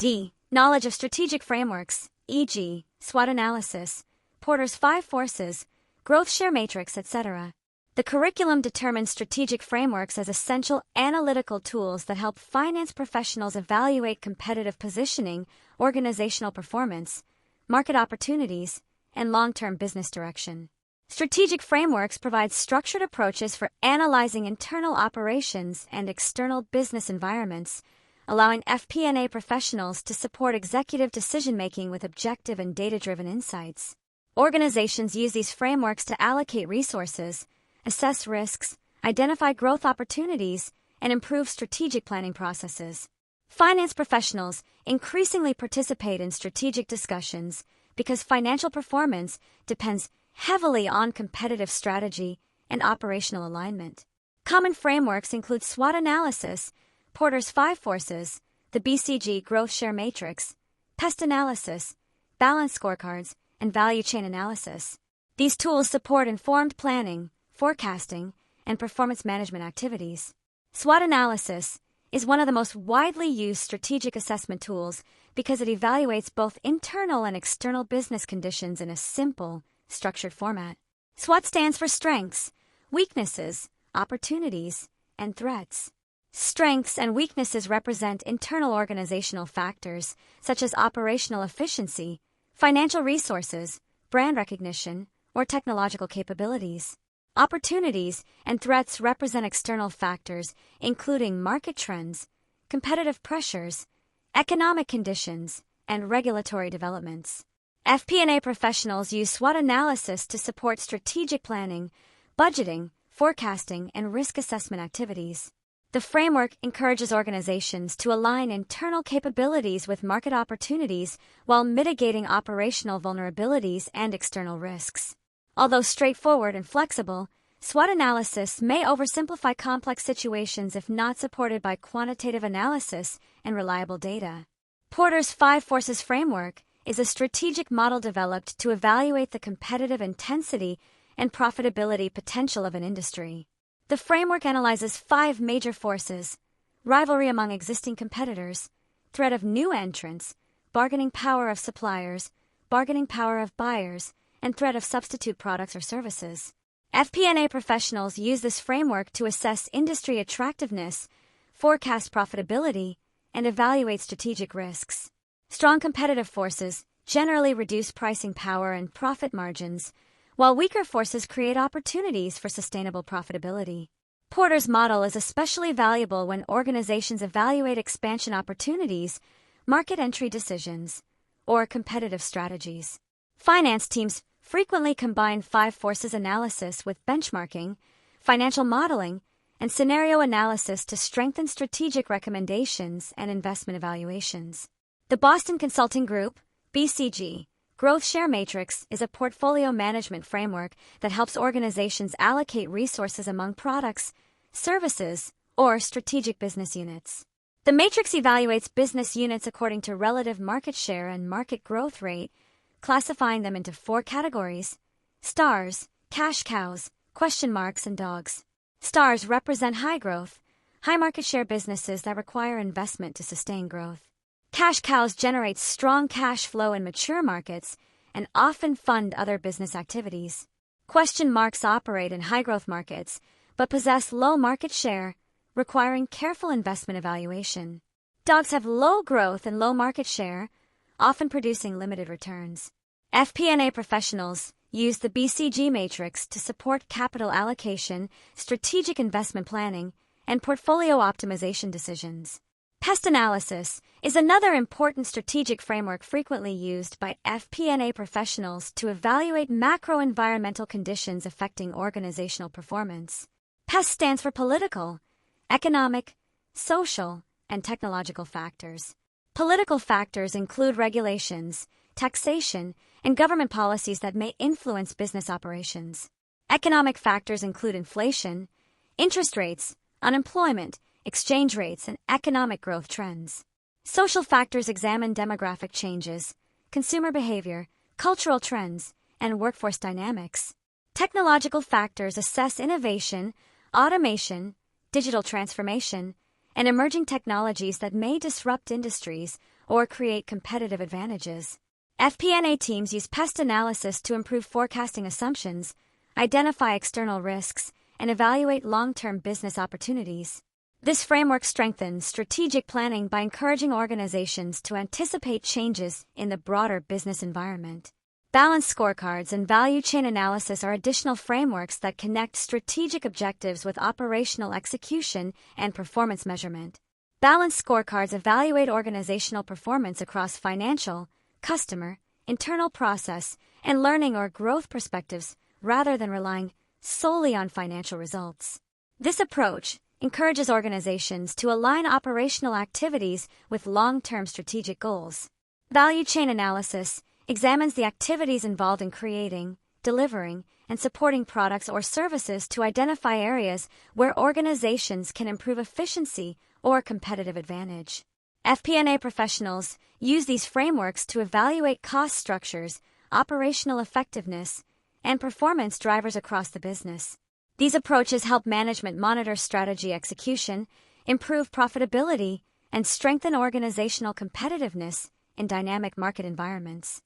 D. Knowledge of strategic frameworks, e.g., SWOT analysis, Porter's 5 forces, growth share matrix, etc. The curriculum determines strategic frameworks as essential analytical tools that help finance professionals evaluate competitive positioning, organizational performance, market opportunities, and long-term business direction. Strategic frameworks provide structured approaches for analyzing internal operations and external business environments, allowing FP&A professionals to support executive decision-making with objective and data-driven insights. Organizations use these frameworks to allocate resources, assess risks, identify growth opportunities, and improve strategic planning processes. Finance professionals increasingly participate in strategic discussions because financial performance depends heavily on competitive strategy and operational alignment. Common frameworks include SWOT analysis, Porter's 5 forces, the BCG growth share matrix, pest analysis, balance scorecards, and value chain analysis. These tools support informed planning, forecasting, and performance management activities. SWOT analysis is one of the most widely used strategic assessment tools because it evaluates both internal and external business conditions in a simple, structured format. SWOT stands for strengths, weaknesses, opportunities, and threats. Strengths and weaknesses represent internal organizational factors such as operational efficiency, financial resources, brand recognition, or technological capabilities. Opportunities and threats represent external factors including market trends, competitive pressures, economic conditions, and regulatory developments. FP&A professionals use SWOT analysis to support strategic planning, budgeting, forecasting, and risk assessment activities. The framework encourages organizations to align internal capabilities with market opportunities while mitigating operational vulnerabilities and external risks. Although straightforward and flexible, SWOT analysis may oversimplify complex situations if not supported by quantitative analysis and reliable data. Porter's 5 forces framework is a strategic model developed to evaluate the competitive intensity and profitability potential of an industry. The framework analyzes 5 major forces: rivalry among existing competitors, threat of new entrants, bargaining power of suppliers, bargaining power of buyers, and threat of substitute products or services. FP&A professionals use this framework to assess industry attractiveness, forecast profitability, and evaluate strategic risks. Strong competitive forces generally reduce pricing power and profit margins, while weaker forces create opportunities for sustainable profitability. Porter's model is especially valuable when organizations evaluate expansion opportunities, market entry decisions, or competitive strategies. Finance teams frequently combine 5 forces analysis with benchmarking, financial modeling, and scenario analysis to strengthen strategic recommendations and investment evaluations. The Boston Consulting Group, BCG, Growth Share Matrix is a portfolio management framework that helps organizations allocate resources among products, services, or strategic business units. The matrix evaluates business units according to relative market share and market growth rate, classifying them into 4 categories: stars, cash cows, question marks, and dogs. Stars represent high growth, high market share businesses that require investment to sustain growth. Cash cows generate strong cash flow in mature markets and often fund other business activities. Question marks operate in high-growth markets but possess low market share, requiring careful investment evaluation. Dogs have low growth and low market share, often producing limited returns. FP&A professionals use the BCG matrix to support capital allocation, strategic investment planning, and portfolio optimization decisions. Pest analysis is another important strategic framework frequently used by FP&A professionals to evaluate macro-environmental conditions affecting organizational performance. PEST stands for political, economic, social, and technological factors. Political factors include regulations, taxation, and government policies that may influence business operations. Economic factors include inflation, interest rates, unemployment, exchange rates, and economic growth trends. Social factors examine demographic changes, consumer behavior, cultural trends, and workforce dynamics. Technological factors assess innovation, automation, digital transformation, and emerging technologies that may disrupt industries or create competitive advantages. FP&A teams use pest analysis to improve forecasting assumptions, identify external risks, and evaluate long-term business opportunities. This framework strengthens strategic planning by encouraging organizations to anticipate changes in the broader business environment. Balanced scorecards and value chain analysis are additional frameworks that connect strategic objectives with operational execution and performance measurement. Balanced scorecards evaluate organizational performance across financial, customer, internal process, and learning or growth perspectives rather than relying solely on financial results. This approach encourages organizations to align operational activities with long-term strategic goals. Value chain analysis examines the activities involved in creating, delivering, and supporting products or services to identify areas where organizations can improve efficiency or competitive advantage. FP&A professionals use these frameworks to evaluate cost structures, operational effectiveness, and performance drivers across the business. These approaches help management monitor strategy execution, improve profitability, and strengthen organizational competitiveness in dynamic market environments.